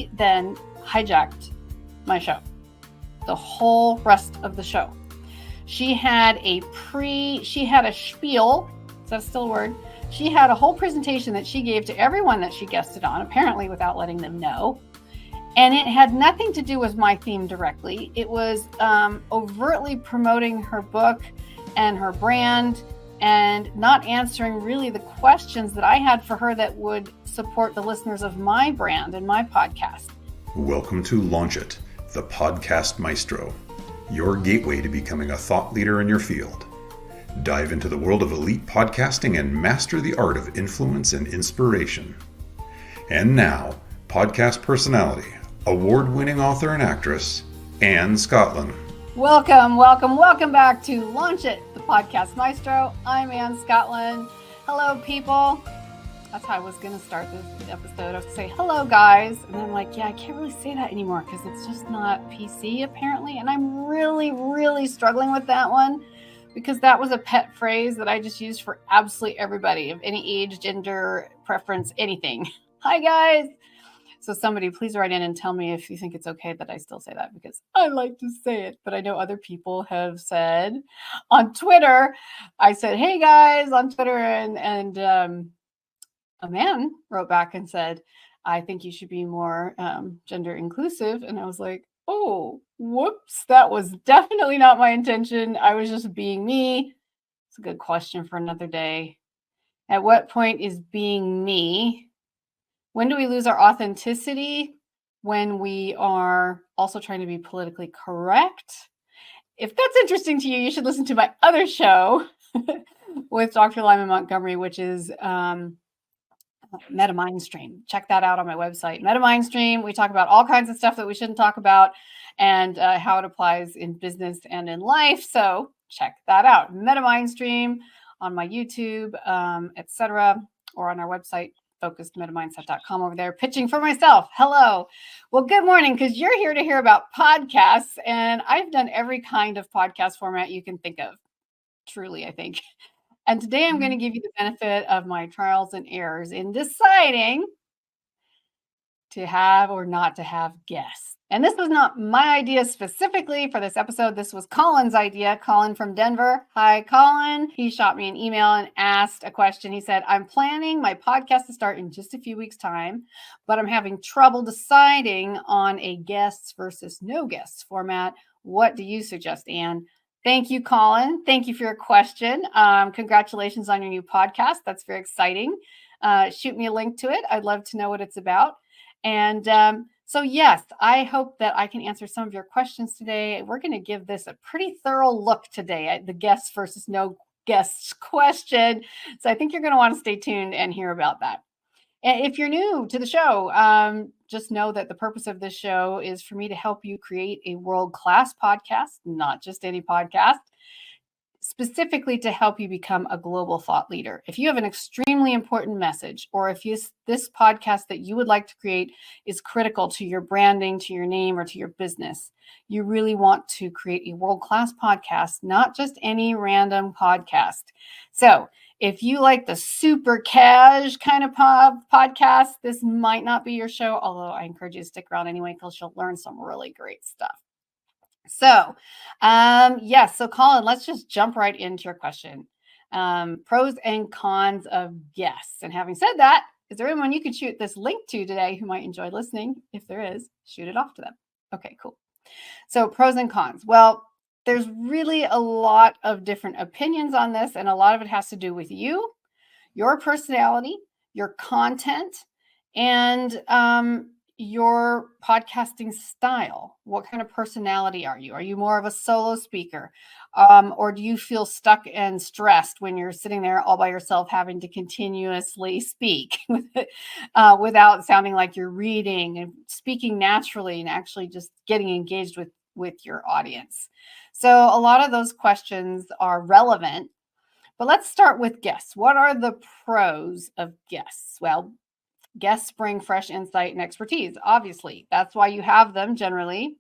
she then hijacked my show, the whole rest of the show. She had a spiel. Is that still a word? She had a whole presentation that she gave to everyone that she guested on, apparently without letting them know. And it had nothing to do with my theme directly. It was overtly promoting her book and her brand and not answering really the questions that I had for her that would support the listeners of my brand and my podcast. Welcome to Launch It, the Podcast Maestro, your gateway to becoming a thought leader in your field. Dive into the world of elite podcasting and master the art of influence and inspiration. And now, podcast personality, award-winning author and actress, Anne Scottlin. Welcome back to Launch It, the Podcast Maestro. I'm Anne Scottlin. Hello, people. That's how I was going to start this episode. I was going to say, hello, guys. And then I'm like, I can't really say that anymore because it's just not PC, apparently. And I'm really struggling with that one because that was a pet phrase that I just used for absolutely everybody of any age, gender, preference, anything. Hi, guys. So somebody please write in and tell me if you think it's okay that I still say that because I like to say it. But I know other people have said on Twitter, I said, hey, guys, on Twitter. And a man wrote back and said, I think you should be more gender inclusive. And I was like, oh, whoops, that was definitely not my intention. I was just being me. It's a good question for another day. At what point is being me? When do we lose our authenticity? When we are also trying to be politically correct? If that's interesting to you, you should listen to my other show with Dr. Lyman Montgomery, which is Meta Mindstream. Check that out on my website. Meta Mindstream, we talk about all kinds of stuff that we shouldn't talk about and how it applies in business and in life. So check that out. Meta Mindstream on my YouTube, etc., or on our website, focusedmetamindset.com over there, pitching for myself. Hello. Well, good morning, because you're here to hear about podcasts, and I've done every kind of podcast format you can think of, truly, I think. And today I'm going to give you the benefit of my trials and errors in deciding to have or not to have guests. And this was not my idea specifically for this episode. This was Colin's idea. Colin from Denver. Hi, Colin. He shot me an email and asked a question. He said, I'm planning my podcast to start in just a few weeks' time, but I'm having trouble deciding on a guests versus no guests format. What do you suggest, Anne? Thank you, Colin. Thank you for your question. Congratulations on your new podcast. That's very exciting. Shoot me a link to it. I'd love to know what it's about. And so, yes, I hope that I can answer some of your questions today. We're going to give this a pretty thorough look today at the guests versus no guests question. So I think you're going to want to stay tuned and hear about that. And if you're new to the show, just know that the purpose of this show is for me to help you create a world-class podcast, not just any podcast, specifically to help you become a global thought leader. If you have an extremely important message, or if this podcast that you would like to create is critical to your branding, to your name, or to your business, you really want to create a world-class podcast, not just any random podcast. So if you like the super cash kind of podcast, this might not be your show, although I encourage you to stick around anyway, because you'll learn some really great stuff. So, yes. So Colin, let's just jump right into your question. Pros and cons of guests. And having said that, is there anyone you could shoot this link to today who might enjoy listening? If there is, shoot it off to them. Okay, cool. So pros and cons. Well, there's really a lot of different opinions on this, and a lot of it has to do with you, your personality, your content, and your podcasting style. What kind of personality are you? Are you more of a solo speaker? Or do you feel stuck and stressed when you're sitting there all by yourself having to continuously speak without sounding like you're reading and speaking naturally and actually just getting engaged with your audience? So a lot of those questions are relevant, but let's start with guests. What are the pros of guests? Well, guests bring fresh insight and expertise. Obviously, that's why you have them generally.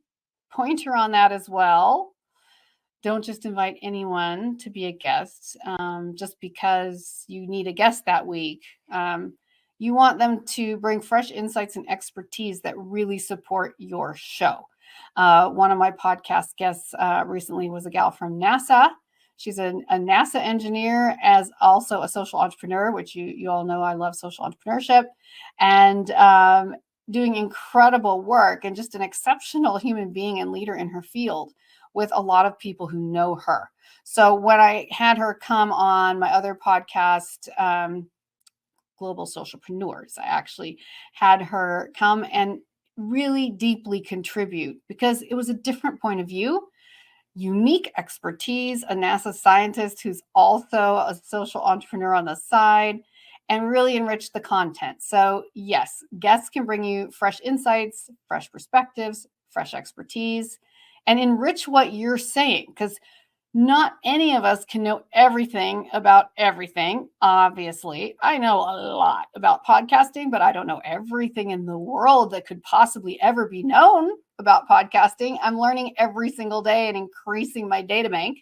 Pointer on that as well. Don't just invite anyone to be a guest just because you need a guest that week. You want them to bring fresh insights and expertise that really support your show. One of my podcast guests recently was a gal from NASA. She's a NASA engineer, as also a social entrepreneur, which you all know I love social entrepreneurship, and doing incredible work, and just an exceptional human being and leader in her field with a lot of people who know her. So when I had her come on my other podcast, Global Socialpreneurs, I actually had her come and really deeply contribute, because it was a different point of view, unique expertise, a NASA scientist who's also a social entrepreneur on the side, and really enrich the content. So yes, guests can bring you fresh insights, fresh perspectives, fresh expertise, and enrich what you're saying, because not any of us can know everything about everything. Obviously, I know a lot about podcasting, but I don't know everything in the world that could possibly ever be known about podcasting. I'm learning every single day and increasing my data bank.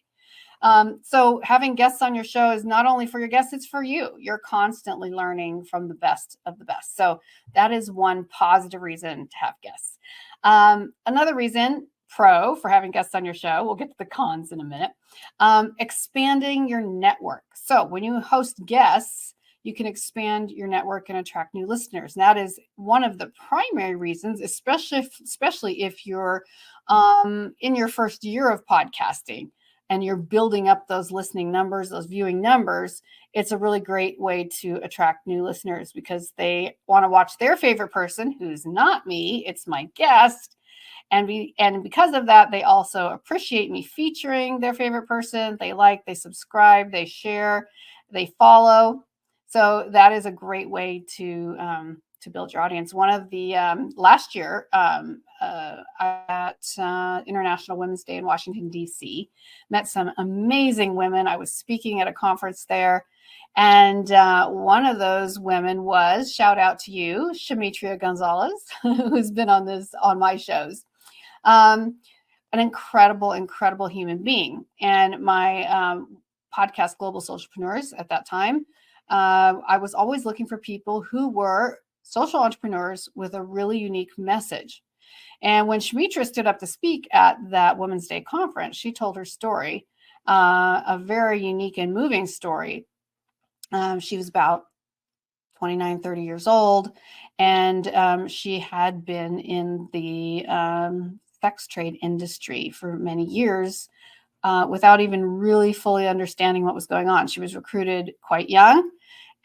So having guests on your show is not only for your guests, it's for you. You're constantly learning from the best of the best. So that is one positive reason to have guests. Another reason, pro, for having guests on your show, we'll get to the cons in a minute, expanding your network. So when you host guests, you can expand your network and attract new listeners. And that is one of the primary reasons, especially if you're in your first year of podcasting and you're building up those listening numbers, those viewing numbers. It's a really great way to attract new listeners, because they want to watch their favorite person, who's not me, it's my guest. And because of that, they also appreciate me featuring their favorite person. They like, they subscribe, they share, they follow. So that is a great way to build your audience. One of the last year at International Women's Day in Washington, D.C., met some amazing women. I was speaking at a conference there. And one of those women was, shout out to you, Shamitria Gonzalez, who's been on my shows. An incredible human being. And my podcast, Global Socialpreneurs, at that time, I was always looking for people who were social entrepreneurs with a really unique message. And when Shamitra stood up to speak at that Women's Day conference, she told her story, a very unique and moving story. She was about 29, 30 years old, and she had been in the sex trade industry for many years without even really fully understanding what was going on. She was recruited quite young,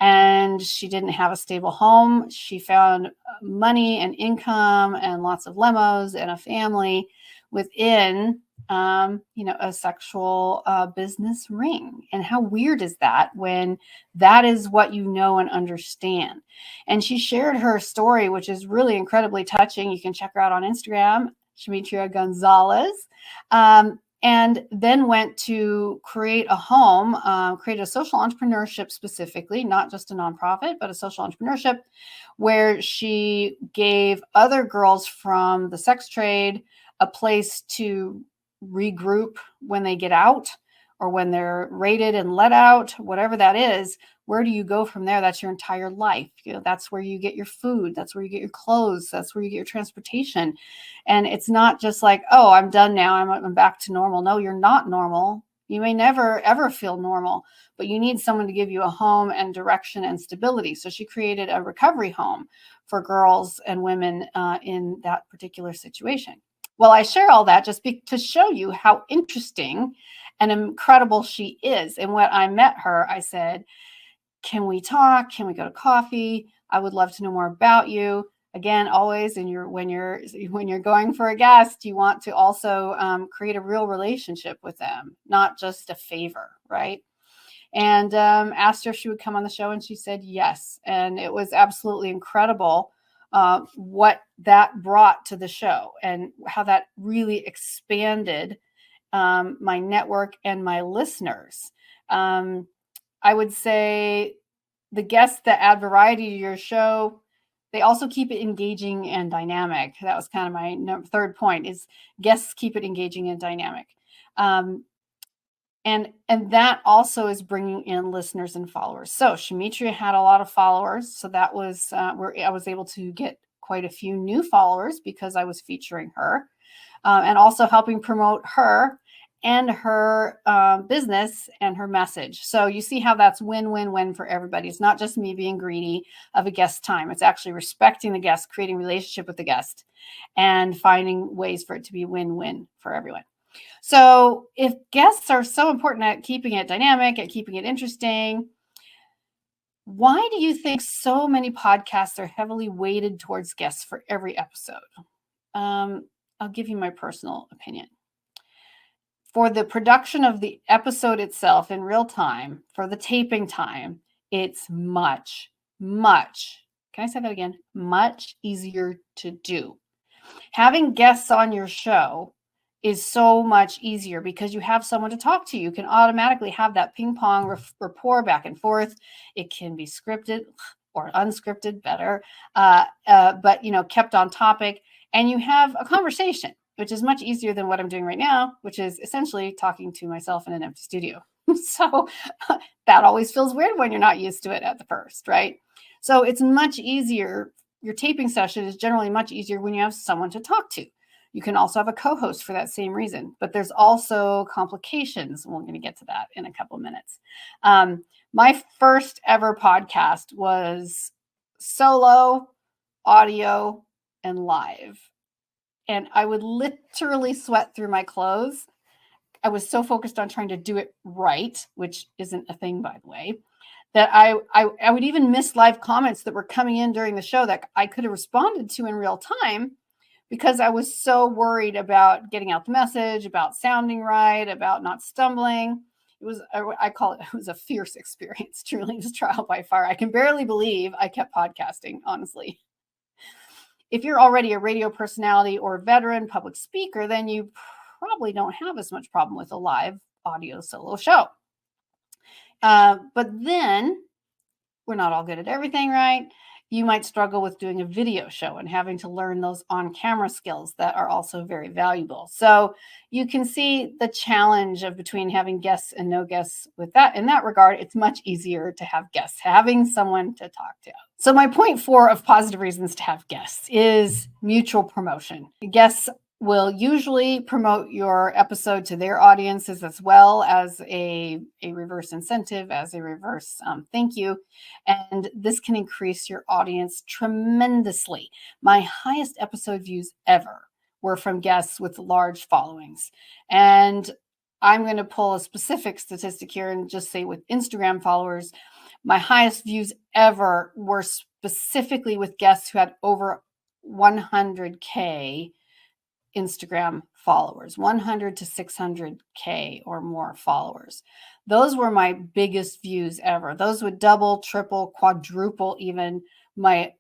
and she didn't have a stable home. She found money and income and lots of limos and a family within a sexual business ring. And how weird is that when that is what you know and understand? And she shared her story, which is really incredibly touching. You can check her out on Instagram, Shamitria Gonzalez. And then went to create a home, create a social entrepreneurship specifically, not just a nonprofit, but a social entrepreneurship, where she gave other girls from the sex trade a place to regroup when they get out, or when they're rated and let out, whatever that is. Where do you go from there? That's your entire life. That's where you get your food. That's where you get your clothes. That's where you get your transportation. And it's not just like, oh, I'm done now, I'm back to normal. No, you're not normal. You may never, ever feel normal, but you need someone to give you a home and direction and stability. So she created a recovery home for girls and women in that particular situation. Well, I share all that just to show you how interesting and incredible she is. And when I met her, I said, can we talk? Can we go to coffee? I would love to know more about you. Again, always when you're going for a guest, you want to also create a real relationship with them, not just a favor, right? And asked her if she would come on the show, and she said yes. And it was absolutely incredible what that brought to the show, and how that really expanded my network and my listeners. I would say the guests that add variety to your show, they also keep it engaging and dynamic. That was kind of my third point, is guests keep it engaging and dynamic. And that also is bringing in listeners and followers. So Shamitria had a lot of followers. So that was where I was able to get quite a few new followers because I was featuring her and also helping promote her and her business and her message. So you see how that's win-win-win for everybody. It's not just me being greedy of a guest time. It's actually respecting the guest, creating a relationship with the guest, and finding ways for it to be win-win for everyone. So if guests are so important at keeping it dynamic, at keeping it interesting, why do you think so many podcasts are heavily weighted towards guests for every episode? I'll give you my personal opinion. For the production of the episode itself in real time, for the taping time, it's much, can I say that again? Much easier to do. Having guests on your show is so much easier because you have someone to talk to. You can automatically have that ping pong rapport back and forth. It can be scripted or unscripted, better, but kept on topic, and you have a conversation, which is much easier than what I'm doing right now, which is essentially talking to myself in an empty studio. So that always feels weird when you're not used to it at the first, right? So it's much easier. Your taping session is generally much easier when you have someone to talk to. You can also have a co-host for that same reason, but there's also complications. We're going to get to that in a couple of minutes. My first ever podcast was solo, audio, and live. And I would literally sweat through my clothes. I was so focused on trying to do it right, which isn't a thing, by the way, that I would even miss live comments that were coming in during the show that I could have responded to in real time because I was so worried about getting out the message, about sounding right, about not stumbling. It was, I call it was a fierce experience. Truly, it was trial by fire. I can barely believe I kept podcasting, honestly. If you're already a radio personality or a veteran public speaker, then you probably don't have as much problem with a live audio solo show. But then we're not all good at everything, right? You might struggle with doing a video show and having to learn those on-camera skills that are also very valuable. So you can see the challenge of between having guests and no guests with that. In that regard, it's much easier to have guests, having someone to talk to. So my point 4 of positive reasons to have guests is mutual promotion. Guests will usually promote your episode to their audiences as well as a reverse incentive, as a reverse thank you. And this can increase your audience tremendously. My highest episode views ever were from guests with large followings. And I'm going to pull a specific statistic here and just say with Instagram followers, my highest views ever were specifically with guests who had over 100K Instagram followers, 100 to 600K or more followers. Those were my biggest views ever. Those would double, triple, quadruple even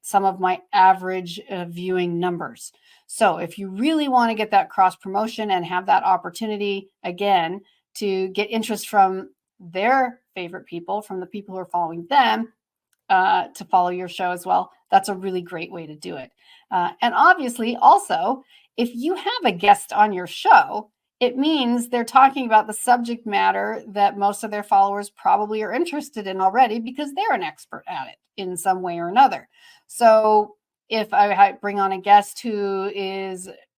some of my average viewing numbers. So if you really want to get that cross promotion and have that opportunity, again, to get interest from their favorite people, from the people who are following them, to follow your show as well, that's a really great way to do it. And obviously also, if you have a guest on your show, it means they're talking about the subject matter that most of their followers probably are interested in already because they're an expert at it in some way or another. So if I bring on a guest who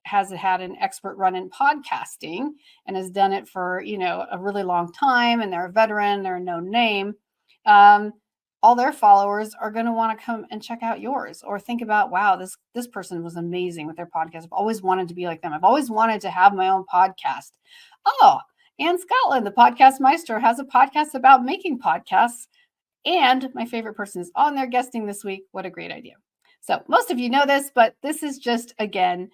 has had an expert run in podcasting and has done it for, a really long time, and they're a veteran, they're a known name, all their followers are going to want to come and check out yours or think about, wow, this person was amazing with their podcast. I've always wanted to be like them. I've always wanted to have my own podcast. Oh, Anne Scottlin, the Podcast Maestro, has a podcast about making podcasts. And my favorite person is on there guesting this week. What a great idea. So most of you know this, but this is just, again,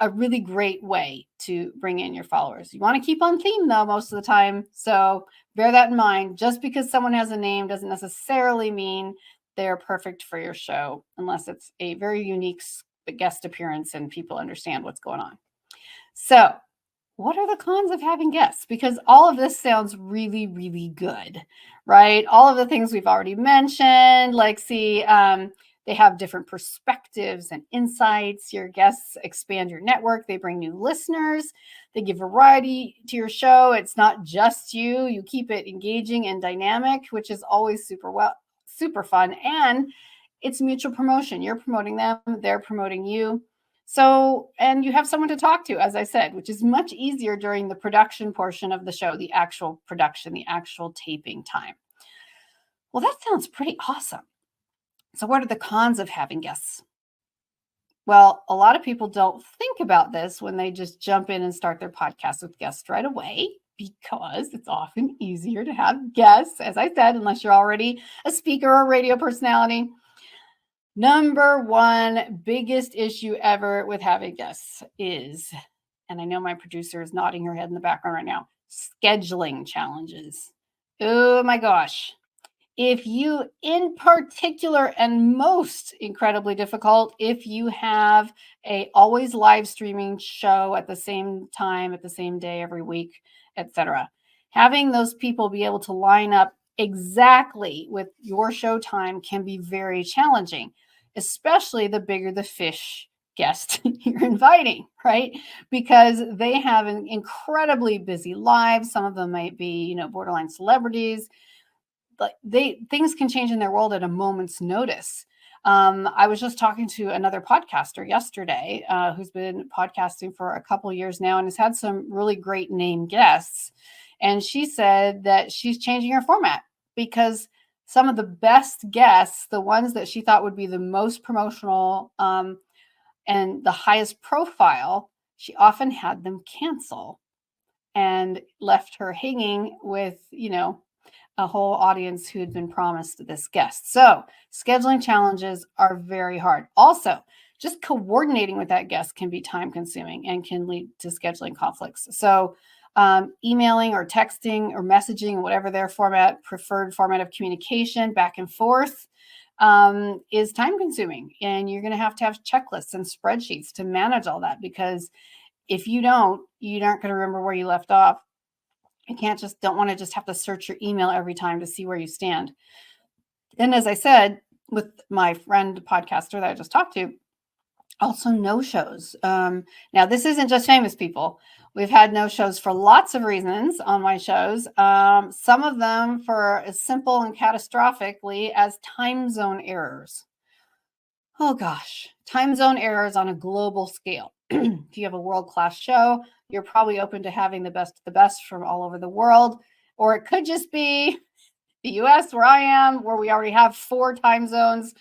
a really great way to bring in your followers. You want to keep on theme, though, most of the time. So bear that in mind. Just because someone has a name doesn't necessarily mean they're perfect for your show, unless it's a very unique guest appearance and people understand what's going on. So what are the cons of having guests? Because all of this sounds really, really good, right? All of the things we've already mentioned, like They have different perspectives and insights. Your guests expand your network. They bring new listeners. They give variety to your show. It's not just you. You keep it engaging and dynamic, which is always super fun. And it's mutual promotion. You're promoting them. They're promoting you. So, and you have someone to talk to, as I said, which is much easier during the production portion of the show, the actual production, the actual taping time. Well, that sounds pretty awesome. So what are the cons of having guests? Well, a lot of people don't think about this when they just jump in and start their podcast with guests right away, because it's often easier to have guests, as I said, unless you're already a speaker or a radio personality. Number one biggest issue ever with having guests is, and I know my producer is nodding her head in the background right now, scheduling challenges. Oh my gosh. If you, in particular, and most incredibly difficult, if you have a always live streaming show at the same time, at the same day, every week, etc., having those people be able to line up exactly with your show time can be very challenging, especially the bigger the fish guest you're inviting, right? Because they have an incredibly busy lives. Some of them might be, borderline celebrities. Like things can change in their world at a moment's notice. I was just talking to another podcaster yesterday who's been podcasting for a couple of years now and has had some really great name guests. And she said that she's changing her format because some of the best guests, the ones that she thought would be the most promotional and the highest profile, she often had them cancel and left her hanging with, a whole audience who had been promised this guest. So scheduling challenges are very hard. Also, just coordinating with that guest can be time consuming and can lead to scheduling conflicts. So emailing or texting or messaging, whatever their preferred format of communication back and forth is time consuming. And you're going to have checklists and spreadsheets to manage all that, because if you aren't going to remember where you left off. You don't want to just have to search your email every time to see where you stand. And as I said, with my friend podcaster that I just talked to, also no-shows. Now, this isn't just famous people. We've had no-shows for lots of reasons on my shows. Some of them for as simple and catastrophically as time zone errors. Oh gosh, time zone errors on a global scale. If you have a world-class show, you're probably open to having the best of the best from all over the world. Or it could just be the US, where I am, where we already have 4 time zones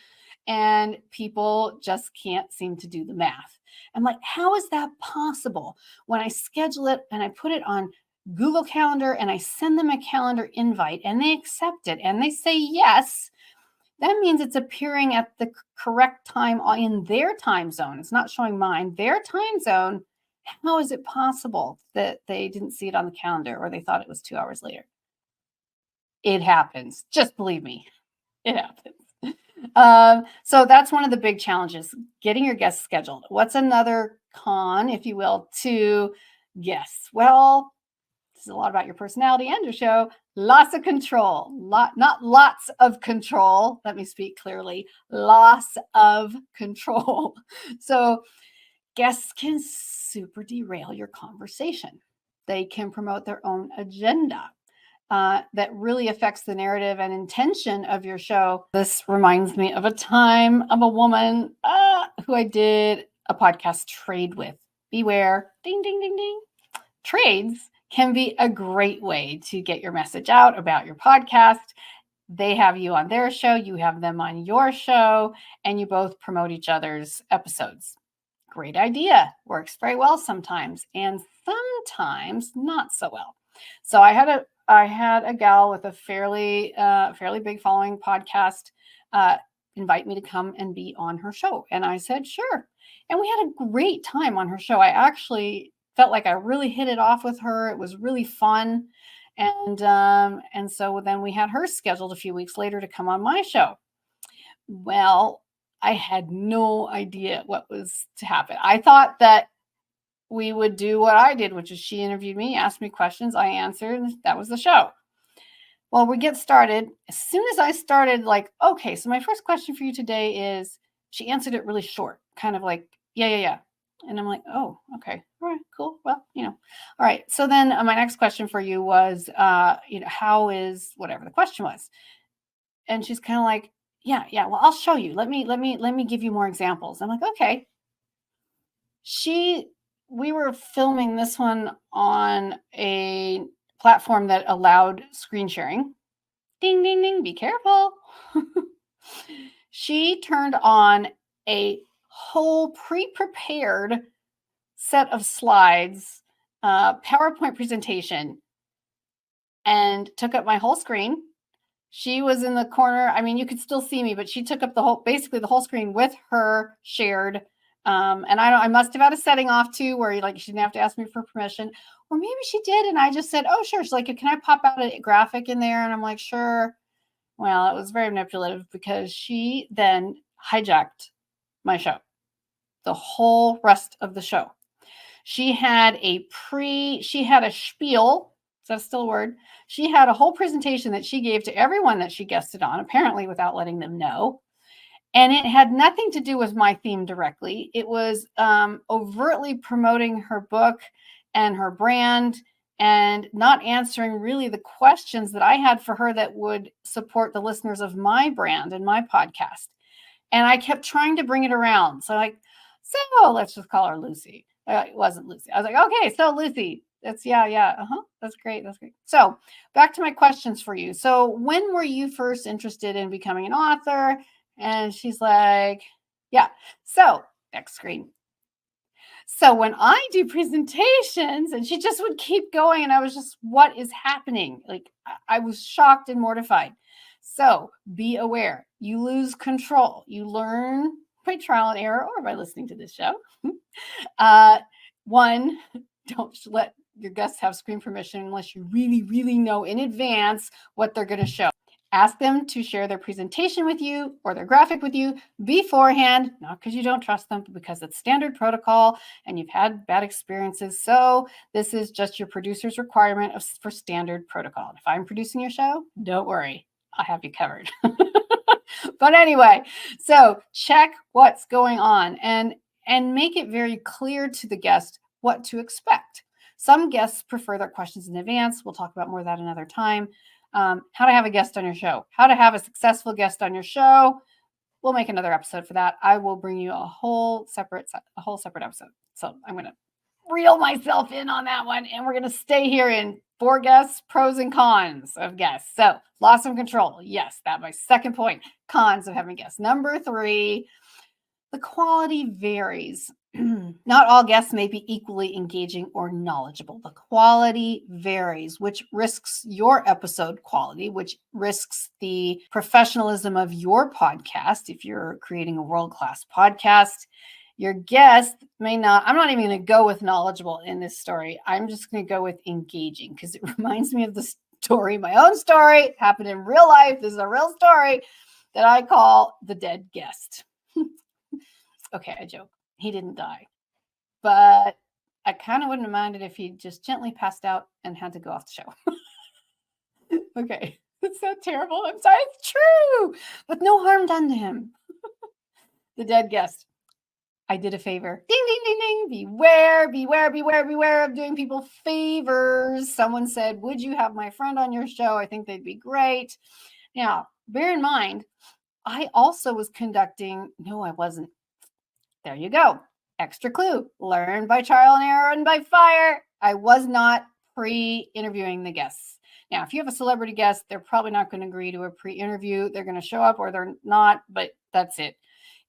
and people just can't seem to do the math. I'm like, how is that possible? When I schedule it and I put it on Google Calendar and I send them a calendar invite and they accept it and they say yes, that means it's appearing at the correct time in their time zone. It's not showing mine, their time zone. How is it possible that they didn't see it on the calendar or they thought it was 2 hours later? It happens. Just believe me, it happens. So that's one of the big challenges, getting your guests scheduled. What's another con, if you will, to guests? Well, this is a lot about your personality and your show. Lots of control, not lots of control. Let me speak clearly. Loss of control. So guests can super derail your conversation. They can promote their own agenda that really affects the narrative and intention of your show. This reminds me of a time of a woman who I did a podcast trade with. Beware, ding, ding, ding, ding. Trades can be a great way to get your message out about your podcast. They have you on their show, you have them on your show, and you both promote each other's episodes. Great idea. Works very well sometimes, and sometimes not so well. So I had a gal with a fairly big following podcast invite me to come and be on her show, and I said sure. And we had a great time on her show. I actually felt like I really hit it off with her. It was really fun. And so then we had her scheduled a few weeks later to come on my show. Well, I had no idea what was to happen. I thought that we would do what I did, which is she interviewed me, asked me questions, I answered, and that was the show. Well, we get started. As soon as I started, okay, so my first question for you today is, she answered it really short, kind of like, yeah. And I'm like, oh, okay. All right, cool. Well, all right. So then my next question for you was, how is whatever the question was? And she's kind of like, yeah. Well, I'll show you. Let me give you more examples. I'm like, okay. We were filming this one on a platform that allowed screen sharing. Ding, ding, ding. Be careful. She turned on a whole pre-prepared set of slides, PowerPoint presentation, and took up my whole screen. She was in the corner. I mean, you could still see me, but she took up basically the whole screen with her shared. And I must have had a setting off too, where she didn't have to ask me for permission, or maybe she did, and I just said, "Oh, sure." She's like, "Can I pop out a graphic in there?" And I'm like, "Sure." Well, it was very manipulative because she then hijacked my show, the whole rest of the show. She had a spiel. Is that still a word? She had a whole presentation that she gave to everyone that she guested on, apparently without letting them know. And it had nothing to do with my theme directly. It was overtly promoting her book and her brand, and not answering really the questions that I had for her that would support the listeners of my brand and my podcast. And I kept trying to bring it around. So let's just call her Lucy. It wasn't Lucy. I was like, okay, so Lucy, that's that's great. So back to my questions for you. So when were you first interested in becoming an author? And she's like, yeah. So next screen. So when I do presentations, and she just would keep going, and I was just, what is happening? I was shocked and mortified. So be aware. You lose control. You learn by trial and error or by listening to this show. One, don't let your guests have screen permission unless you really, really know in advance what they're going to show. Ask them to share their presentation with you or their graphic with you beforehand, not because you don't trust them, but because it's standard protocol and you've had bad experiences. So this is just your producer's requirement for standard protocol. If I'm producing your show, don't worry, I have you covered. But anyway, so check what's going on and make it very clear to the guest what to expect. Some guests prefer their questions in advance. We'll talk about more of that another time. How to have a guest on your show, how to have a successful guest on your show. We'll make another episode for that. I will bring you a whole separate episode. So I'm going to reel myself in on that one. And we're going to stay here in 4 guests, pros and cons of guests. So loss of control. Yes, that's my second point. Cons of having guests. Number 3, the quality varies. Not all guests may be equally engaging or knowledgeable. The quality varies, which risks your episode quality, which risks the professionalism of your podcast. If you're creating a world-class podcast, your guest may not, I'm not even going to go with knowledgeable in this story. I'm just going to go with engaging because it reminds me of the story, my own story. It happened in real life. This is a real story that I call the dead guest. Okay, I joke. He didn't die, but I kind of wouldn't have minded if he just gently passed out and had to go off the show. Okay, it's so terrible. I'm sorry, it's true, but no harm done to him. The dead guest. I did a favor. Ding, ding, ding, ding. Beware, beware, beware, beware of doing people favors. Someone said, would you have my friend on your show? I think they'd be great. Now, bear in mind, I also was conducting, no, I wasn't. There you go. Extra clue. Learn by trial and error and by fire. I was not pre-interviewing the guests. Now, if you have a celebrity guest, they're probably not going to agree to a pre-interview. They're going to show up or they're not, but that's it.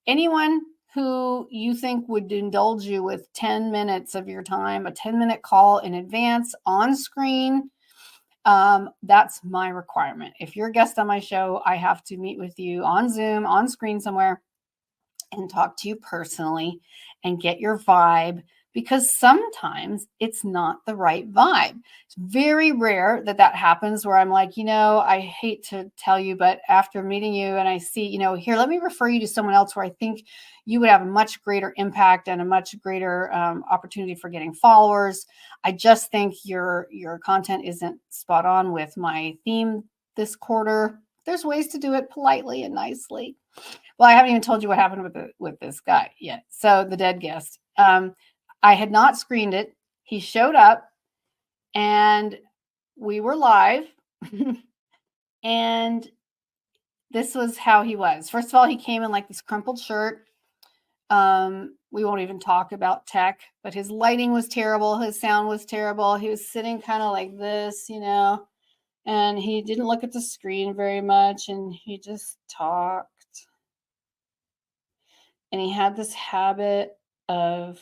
Anyone who you think would indulge you with 10 minutes of your time, a 10-minute call in advance on screen, that's my requirement. If you're a guest on my show, I have to meet with you on Zoom, on screen somewhere, and talk to you personally and get your vibe, because sometimes it's not the right vibe. It's very rare that happens where I'm like, I hate to tell you, but after meeting you and I see, here, let me refer you to someone else where I think you would have a much greater impact and a much greater opportunity for getting followers. I just think your content isn't spot on with my theme this quarter. There's ways to do it politely and nicely. Well, I haven't even told you what happened with this guy yet. So the dead guest. I had not screened it. He showed up and we were live. And this was how he was. First of all, he came in like this crumpled shirt. We won't even talk about tech, but his lighting was terrible. His sound was terrible. He was sitting kind of like this, and he didn't look at the screen very much, and he just talked. And he had this habit of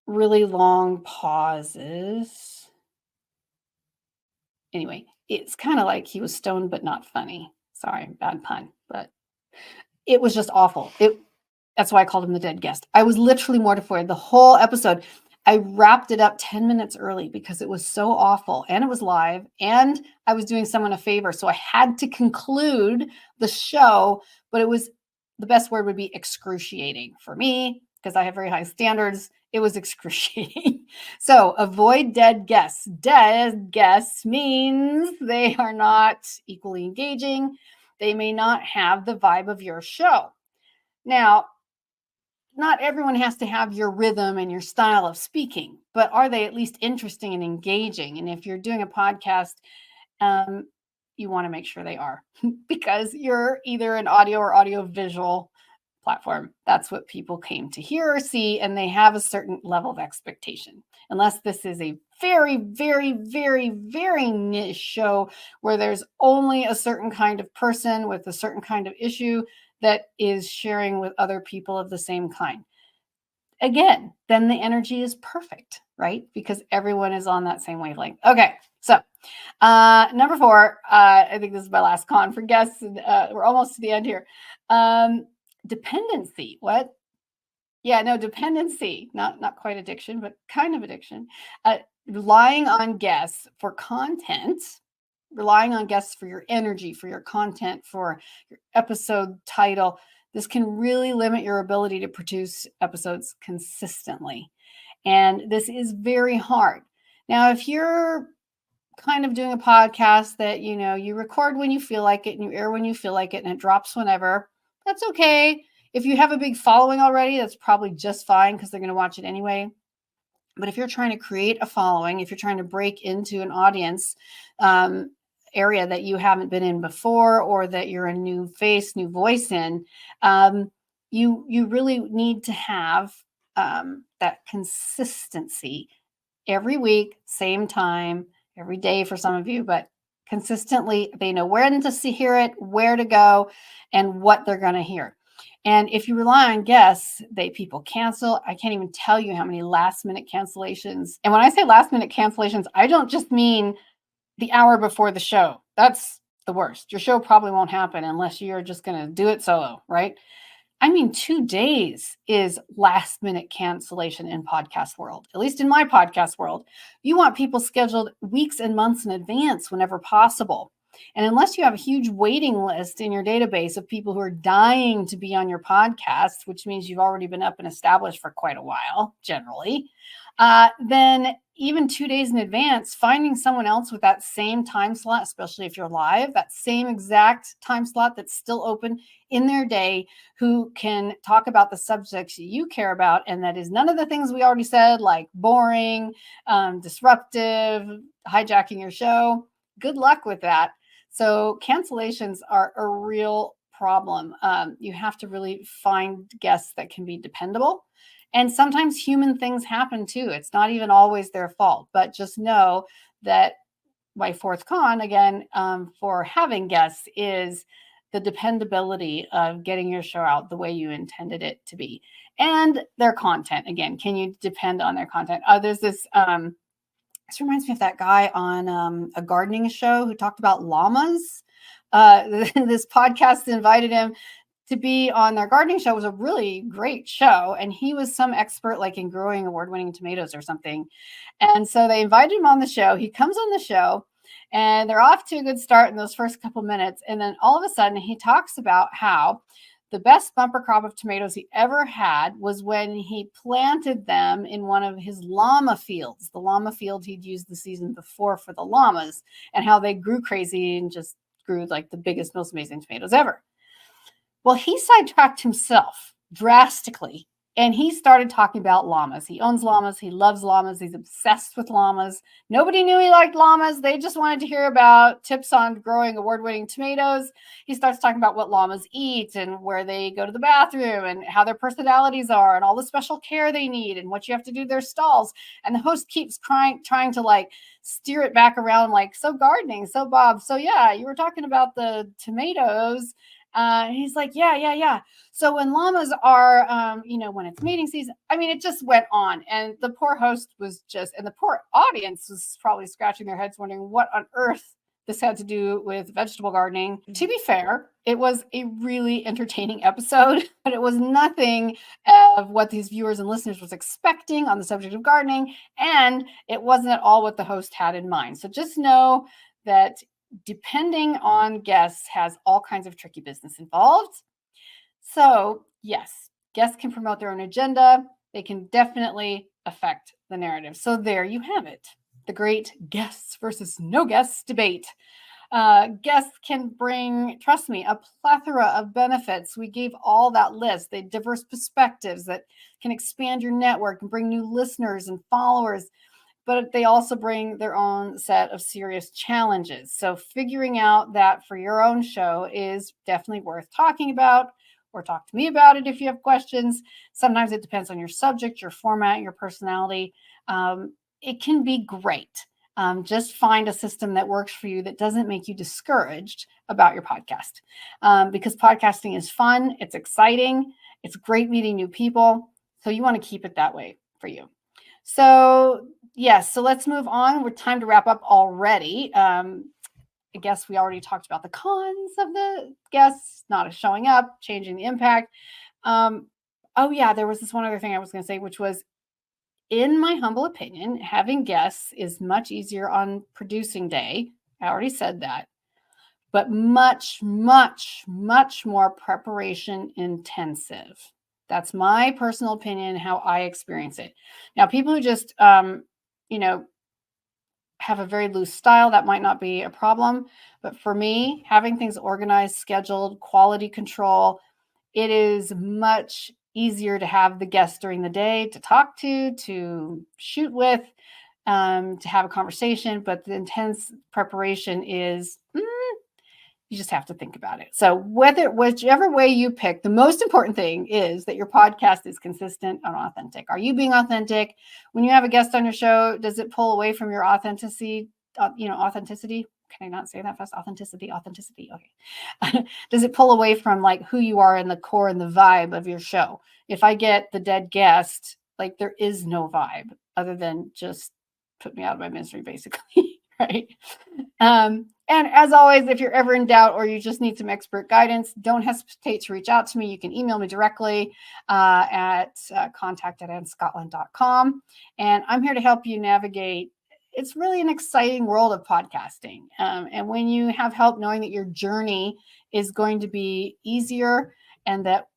really long pauses. Anyway, it's kind of like he was stoned, but not funny. Sorry, bad pun, but it was just awful. That's why I called him the dead guest. I was literally mortified. The whole episode, I wrapped it up 10 minutes early because it was so awful, and it was live, and I was doing someone a favor. So I had to conclude the show, but the best word would be excruciating for me because I have very high standards. It was excruciating. So avoid dead guests. Dead guests means they are not equally engaging. They may not have the vibe of your show. Now, not everyone has to have your rhythm and your style of speaking, but are they at least interesting and engaging? And if you're doing a podcast, you want to make sure they are because you're either an audio or audio visual platform. That's what people came to hear or see, and they have a certain level of expectation. Unless this is a very, very, very, very niche show where there's only a certain kind of person with a certain kind of issue that is sharing with other people of the same kind. Again, then the energy is perfect, right? Because everyone is on that same wavelength. Okay, so number 4, I think this is my last con for guests. We're almost to the end here. Dependency. What? Yeah, no, dependency. Not quite addiction, but kind of addiction. Relying on guests for content, relying on guests for your energy, for your content, for your episode title. This can really limit your ability to produce episodes consistently. And this is very hard. Now, if you're kind of doing a podcast that, you record when you feel like it and you air when you feel like it and it drops whenever, that's okay. If you have a big following already, that's probably just fine because they're going to watch it anyway. But if you're trying to create a following, if you're trying to break into an audience area that you haven't been in before, or that you're a new face, new voice in, you really need to have that consistency every week, same time, every day for some of you, but consistently. They know when to hear it, where to go, and what they're going to hear. And if you rely on guests, people cancel. I can't even tell you how many last minute cancellations. And when I say last minute cancellations, I don't just mean the hour before the show. That's the worst. Your show probably won't happen unless you're just going to do it solo, right? I mean, 2 days is last minute cancellation in podcast world, at least in my podcast world. You want people scheduled weeks and months in advance whenever possible. And unless you have a huge waiting list in your database of people who are dying to be on your podcast, which means you've already been up and established for quite a while, generally, then even 2 days in advance, finding someone else with that same time slot, especially if you're live, that same exact time slot that's still open in their day, who can talk about the subjects you care about, and that is none of the things we already said, like boring, disruptive, hijacking your show. Good luck with that. So cancellations are a real problem. You have to really find guests that can be dependable. And sometimes human things happen too. It's not even always their fault, but just know that my 4th con, again, for having guests is the dependability of getting your show out the way you intended it to be. And their content, again, can you depend on their content? There's this reminds me of that guy on a gardening show who talked about llamas. This podcast invited him to be on their gardening show. It was a really great show. And he was some expert like in growing award-winning tomatoes or something. And so they invited him on the show. He comes on the show and they're off to a good start in those first couple minutes. And then all of a sudden he talks about how the best bumper crop of tomatoes he ever had was when he planted them in one of his llama fields, the llama field he'd used the season before for the llamas, and how they grew crazy and just grew like the biggest, most amazing tomatoes ever. Well, he sidetracked himself drastically. And he started talking about llamas. He owns llamas. He loves llamas. He's obsessed with llamas. Nobody knew he liked llamas. They just wanted to hear about tips on growing award-winning tomatoes. He starts talking about what llamas eat and where they go to the bathroom and how their personalities are and all the special care they need and what you have to do to their stalls. And the host keeps trying to like steer it back around like, so gardening, so Bob. So yeah, you were talking about the tomatoes. He's like, yeah. So when llamas are, when it's mating season, I mean, it just went on. And the poor host and the poor audience was probably scratching their heads wondering what on earth this had to do with vegetable gardening. To be fair, it was a really entertaining episode, but it was nothing of what these viewers and listeners was expecting on the subject of gardening. And it wasn't at all what the host had in mind. So just know that depending on guests has all kinds of tricky business involved. So yes, guests can promote their own agenda. They can definitely affect the narrative. So there you have it. The great guests versus no guests debate. Guests can bring, trust me, a plethora of benefits. We gave all that list. They diverse perspectives that can expand your network and bring new listeners and followers. But they also bring their own set of serious challenges. So figuring out that for your own show is definitely worth talking about, or talk to me about it if you have questions. Sometimes it depends on your subject, your format, your personality. It can be great. Just find a system that works for you that doesn't make you discouraged about your podcast. Because podcasting is fun, it's exciting, it's great meeting new people. So you want to keep it that way for you. So yes, so let's move on. We're time to wrap up already. I guess we already talked about the cons of the guests not showing up, changing the impact. There was this one other thing I was going to say, which was, in my humble opinion, having guests is much easier on producing day. I already said that, but much, much, much more preparation intensive. That's my personal opinion, how I experience it. Now, people who just, have a very loose style, that might not be a problem. But for me, having things organized, scheduled, quality control, it is much easier to have the guests during the day to talk to shoot with, to have a conversation. But the intense preparation is, you just have to think about it. So whichever way you pick, the most important thing is that your podcast is consistent and authentic. Are you being authentic? When you have a guest on your show, does it pull away from your authenticity? Authenticity. Can I not say that fast? Authenticity. Okay. Does it pull away from like who you are in the core and the vibe of your show? If I get the dead guest, like there is no vibe other than just put me out of my misery, basically. Right. And as always, if you're ever in doubt or you just need some expert guidance, don't hesitate to reach out to me. You can email me directly at contact@annescottlin.com. And I'm here to help you navigate. It's really an exciting world of podcasting. And when you have help knowing that your journey is going to be easier and that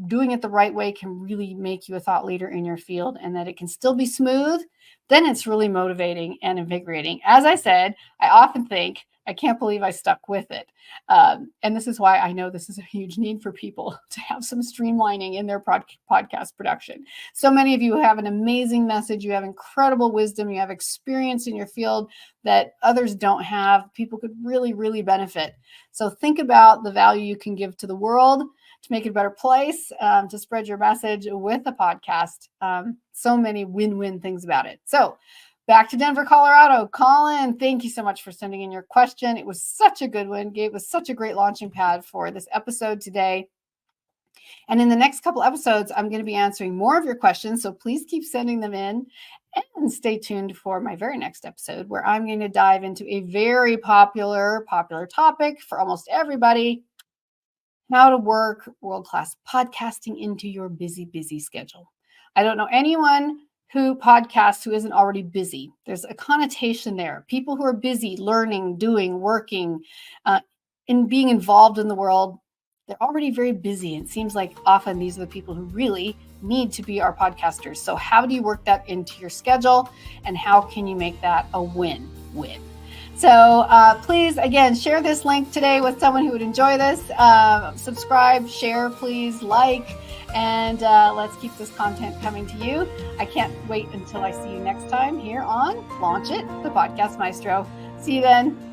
doing it the right way can really make you a thought leader in your field and that it can still be smooth, then it's really motivating and invigorating. As I said, I often think, I can't believe I stuck with it. And this is why I know this is a huge need for people to have some streamlining in their podcast production. So many of you have an amazing message. You have incredible wisdom. You have experience in your field that others don't have. People could really, really benefit. So think about the value you can give to the world to make it a better place, to spread your message with a podcast. So many win-win things about it. So back to Denver, Colorado. Colin, thank you so much for sending in your question. It was such a good one. It was such a great launching pad for this episode today. And in the next couple episodes, I'm going to be answering more of your questions. So please keep sending them in and stay tuned for my very next episode where I'm going to dive into a very popular topic for almost everybody: how to work world-class podcasting into your busy schedule. I don't know anyone who podcasts who isn't already busy. There's a connotation there. People who are busy learning, doing, working, and being involved in the world, they're already very busy. And it seems like often these are the people who really need to be our podcasters. So how do you work that into your schedule? And how can you make that a win-win? So please, again, share this link today with someone who would enjoy this. Subscribe, share, please, like, and let's keep this content coming to you. I can't wait until I see you next time here on Launch It, the Podcast Maestro. See you then.